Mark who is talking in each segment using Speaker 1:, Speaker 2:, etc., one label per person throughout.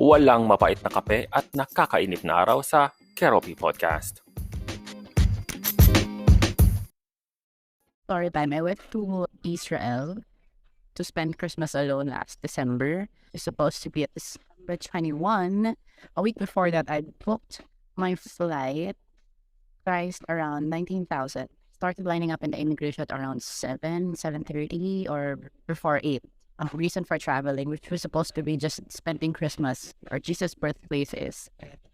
Speaker 1: walang mapait na kape at nakakainip na araw sa Keroppi Podcast.
Speaker 2: Story time. I went to Israel to spend Christmas alone last December. It's supposed to be at December 21. A week before that, I booked my flight, priced around 19,000. Started lining up in the immigration at around 7:30 or before 8. Reason for traveling, which was supposed to be just spending Christmas or Jesus' birthplace is.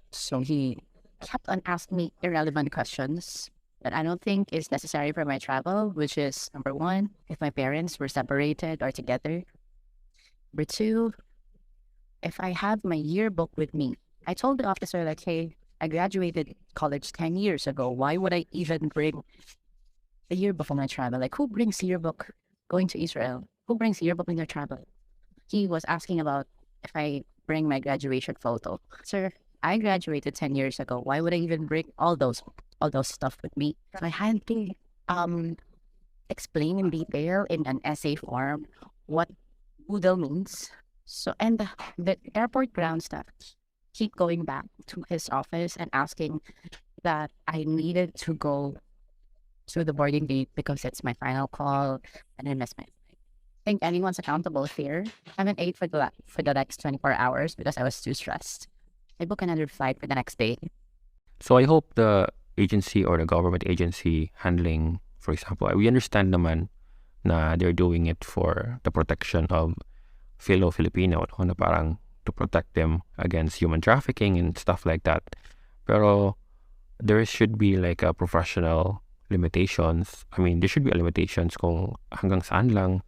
Speaker 2: So he kept on asking me irrelevant questions that I don't think is necessary for my travel, which is number one, if my parents were separated or together. Number two, if I have my yearbook with me. I told the officer, like, hey, I graduated college 10 years ago. Why would I even bring a yearbook on my travel? Like, who brings yearbook going to Israel? Who brings yearbook in their travel? He was asking about if I bring my graduation photo. Sir, I graduated 10 years ago. Why would I even bring all those stuff with me? So I had to explain in detail in an essay form what Boodle means. So, and the airport ground staff keep going back to his office and asking that I needed to go to the boarding gate because it's my final call and I missed my flight. I think anyone's accountable here. I haven't ate for the next 24 hours because I was too stressed. I booked another flight for the next day.
Speaker 3: So I hope the agency or the government agency handling, for example, we understand naman na they're doing it for the protection of fellow Filipino, no? Na parang to protect them against human trafficking and stuff like that. Pero there should be like a professional limitations. I mean, there should be limitations kung hanggang saan lang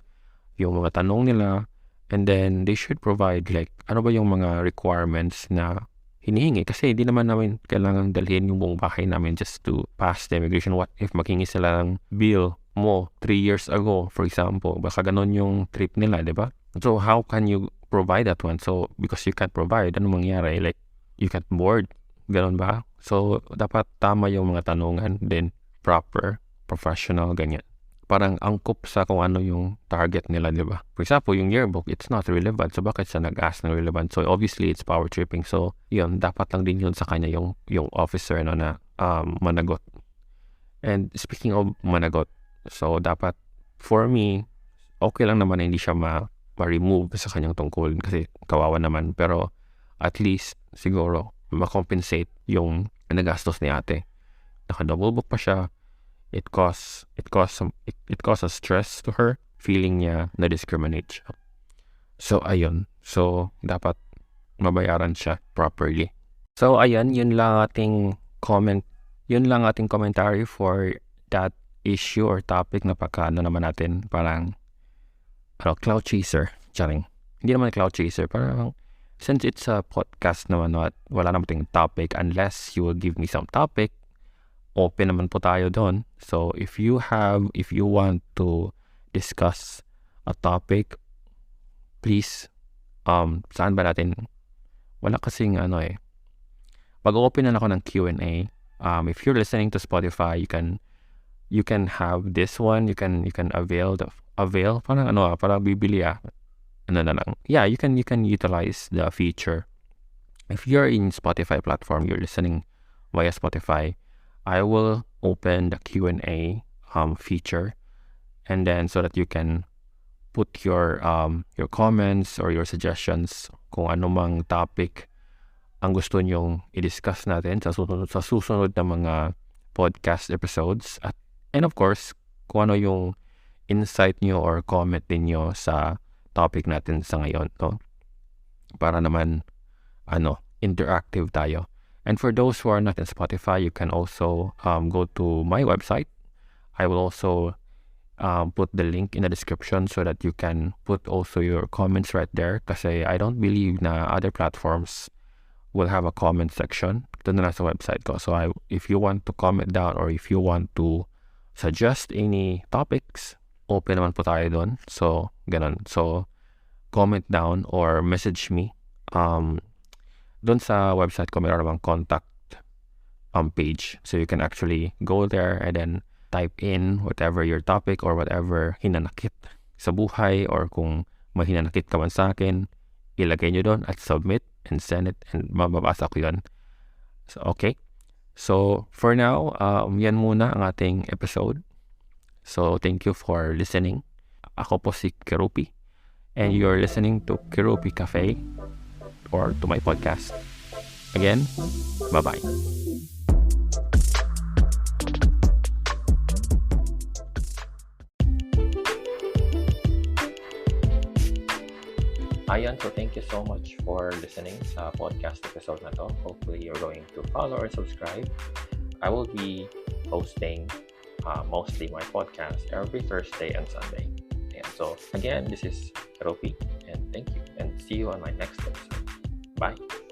Speaker 3: yung mga tanong nila, and then they should provide like ano ba yung mga requirements na hinihingi, kasi hindi naman namin kailangang dalhin yung buong bahay namin just to pass the immigration. What if maghingi sila ng bill mo 3 years ago, for example? Baka ganon yung trip nila, di ba? So how can you provide that one? So because you can't provide, ano mangyari? Like you can't board, ganon ba? So dapat tama yung mga tanungan, then proper, professional, ganyan. Parang angkop sa kung ano yung target nila, di ba? For example, yung yearbook, it's not relevant. So, bakit siya nag-ask ng relevant? So, obviously, it's power tripping. So, yun, dapat lang din yun sa kanya yung officer na managot. And speaking of managot, so, dapat, for me, okay lang naman na hindi siya ma-remove sa kanyang tungkol kasi kawawa naman. Pero, at least, siguro, ma-compensate yung nagastos ni ate. Naka-double book pa siya. It causes stress to her, feeling niya na discriminate siya. So ayun, so dapat mabayaran siya properly. So ayun, yun lang ating commentary for that issue or topic na pagkaano naman natin, parang cloud chaser, charing. Hindi naman cloud chaser, parang since it's a podcast naman, wala naman ting topic unless you will give me some topic. Open naman po tayo doon. So if you want to discuss a topic, please, saan ba natin? Wala kasing Pag-open na ako ng Q&A. If you're listening to Spotify, you can have this one. You can avail. Parang parang bibili na lang. Yeah, you can utilize the feature. If you're in Spotify platform, you're listening via Spotify, I will open the Q&A feature, and then so that you can put your comments or your suggestions kung anumang topic ang gusto nyong i-discuss natin sa susunod na mga podcast episodes, and of course kung ano yung insight nyo or comment niyo sa topic natin sa ngayon, no? Para naman interactive tayo. And for those who are not in Spotify, you can also go to my website. I will also put the link in the description so that you can put also your comments right there. Kasi I don't believe na other platforms will have a comment section. Ito na lang sa website ko. So if you want to comment down or if you want to suggest any topics, open naman po tayo doon. So, ganun. So, comment down or message me. Doon sa website ko, mayroon namang contact page. So you can actually go there and then type in whatever your topic or whatever hinanakit sa buhay, or kung may hinanakit ka man sa akin, ilagay nyo doon at submit. and send it and mababasa ko yun. So, okay. So, for now, yan muna ang ating episode. So, thank you for listening. Ako po si Kerupi, and you're listening to Kerupi Cafe or to my podcast. Again, bye-bye.
Speaker 1: Ayan, so thank you so much for listening sa podcast episode na to. Hopefully, you're going to follow or subscribe. I will be posting mostly my podcast every Thursday and Sunday. And so, again, this is Kerupi, and thank you, and see you on my next episode. Bye.